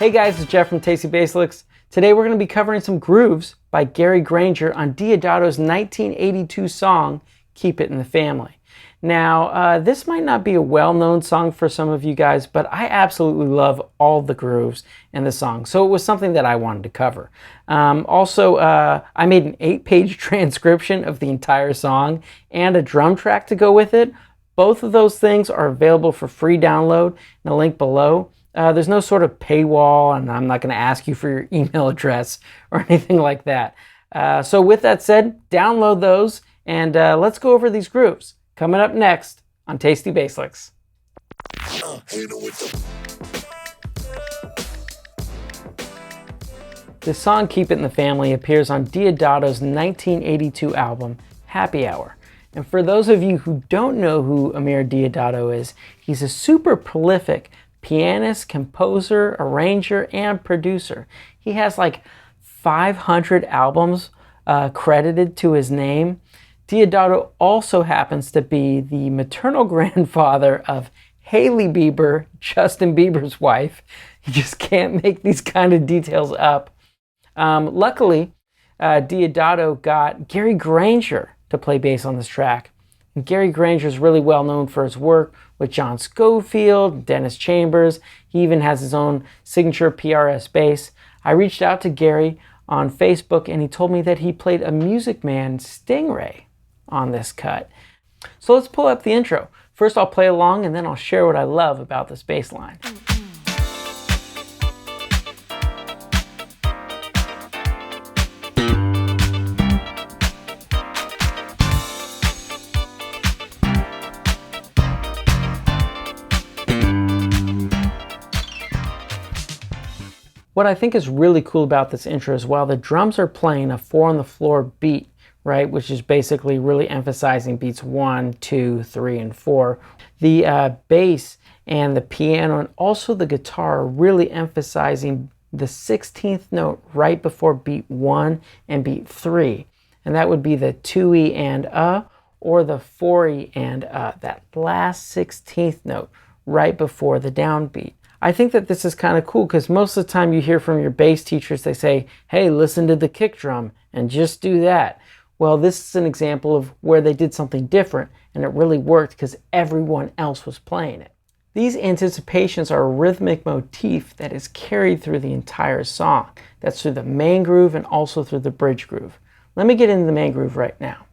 Hey guys, it's Jeff from Tasty Bass Licks. Today we're going to be covering some grooves by Gary Grainger on Deodato's 1982 song, Keep It in the Family. Now, this might not be a well-known song for some of you guys, but I absolutely love all the grooves in the song, so it was something that I wanted to cover. I made an 8-page transcription of the entire song and a drum track to go with it. Both of those things are available for free download in the link below. There's no sort of paywall, and I'm not going to ask you for your email address or anything like that. So with that said, download those, and let's go over these grooves. Coming up next on Tasty Bass Licks. The song Keep It in the Family appears on Deodato's 1982 album, Happy Hour. And for those of you who don't know who Amir Deodato is, he's a super prolific pianist, composer, arranger, and producer. He has like 500 albums credited to his name. Deodato also happens to be the maternal grandfather of Hailey Bieber, Justin Bieber's wife. You just can't make these kind of details up. Luckily, Deodato got Gary Grainger to play bass on this track. And Gary Grainger is really well known for his work with John Scofield, Dennis Chambers. He even has his own signature PRS bass. I reached out to Gary on Facebook and he told me that he played a Music Man Stingray on this cut. So let's pull up the intro. First I'll play along and then I'll share what I love about this bass line. What I think is really cool about this intro is while the drums are playing a 4 on the floor beat, right, which is basically really emphasizing beats 1, 2, 3, and 4, the bass and the piano and also the guitar are really emphasizing the 16th note right before beat 1 and beat 3. And that would be the 2E and or the 4E and that last 16th note right before the downbeat. I think that this is kind of cool because most of the time you hear from your bass teachers, they say, hey, listen to the kick drum and just do that. Well, this is an example of where they did something different and it really worked because everyone else was playing it. These anticipations are a rhythmic motif that is carried through the entire song. That's through the main groove and also through the bridge groove. Let me get into the main groove right now.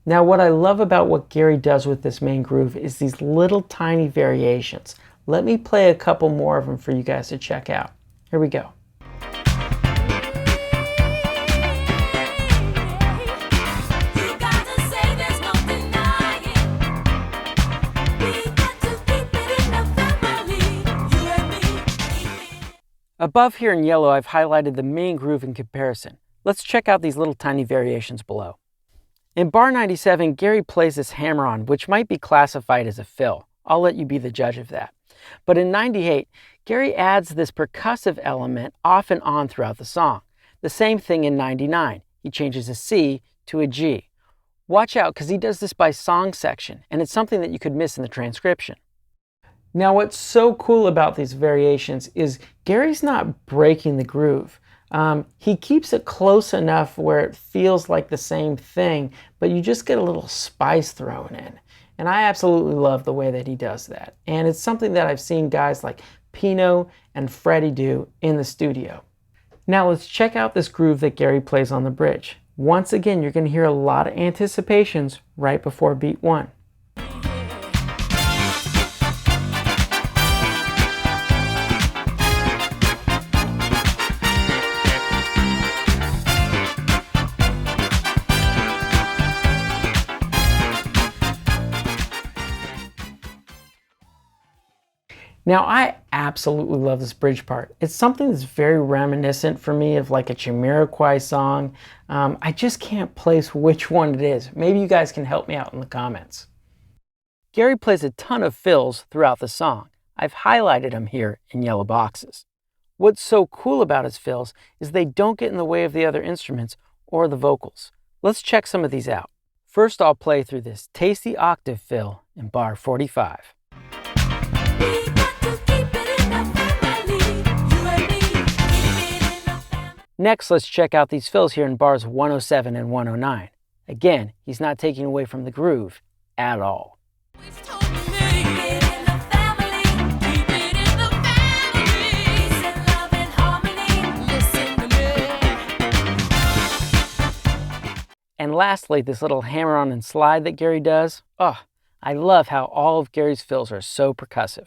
Now what I love about what Gary does with this main groove is these little tiny variations. Let me play a couple more of them for you guys to check out. Here we go. Above here in yellow, I've highlighted the main groove in comparison. Let's check out these little tiny variations below. In bar 97, Gary plays this hammer-on, which might be classified as a fill. I'll let you be the judge of that. But in 98, Gary adds this percussive element off and on throughout the song. The same thing in 99. He changes a C to a G. Watch out, because he does this by song section, and it's something that you could miss in the transcription. Now, what's so cool about these variations is Gary's not breaking the groove. He keeps it close enough where it feels like the same thing, but you just get a little spice thrown in. And I absolutely love the way that he does that. And it's something that I've seen guys like Pino and Freddie do in the studio. Now let's check out this groove that Gary plays on the bridge. Once again, you're going to hear a lot of anticipations right before beat 1. Now, I absolutely love this bridge part. It's something that's very reminiscent for me of like a Jamiroquai song. I just can't place which one it is. Maybe you guys can help me out in the comments. Gary plays a ton of fills throughout the song, I've highlighted them here in yellow boxes. What's so cool about his fills is they don't get in the way of the other instruments or the vocals. Let's check some of these out. First, I'll play through this tasty octave fill in bar 45. Next, let's check out these fills here in bars 107 and 109. Again, he's not taking away from the groove at all. And lastly, this little hammer-on and slide that Gary does. Oh, I love how all of Gary's fills are so percussive.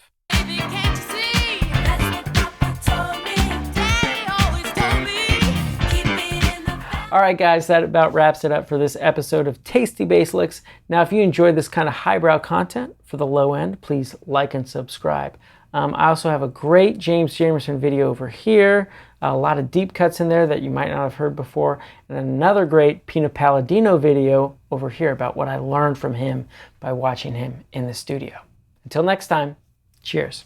Alright guys, that about wraps it up for this episode of Tasty Bass Licks. Now if you enjoyed this kind of highbrow content for the low end, please like and subscribe. I also have a great James Jamerson video over here, a lot of deep cuts in there that you might not have heard before, and another great Pino Palladino video over here about what I learned from him by watching him in the studio. Until next time, cheers.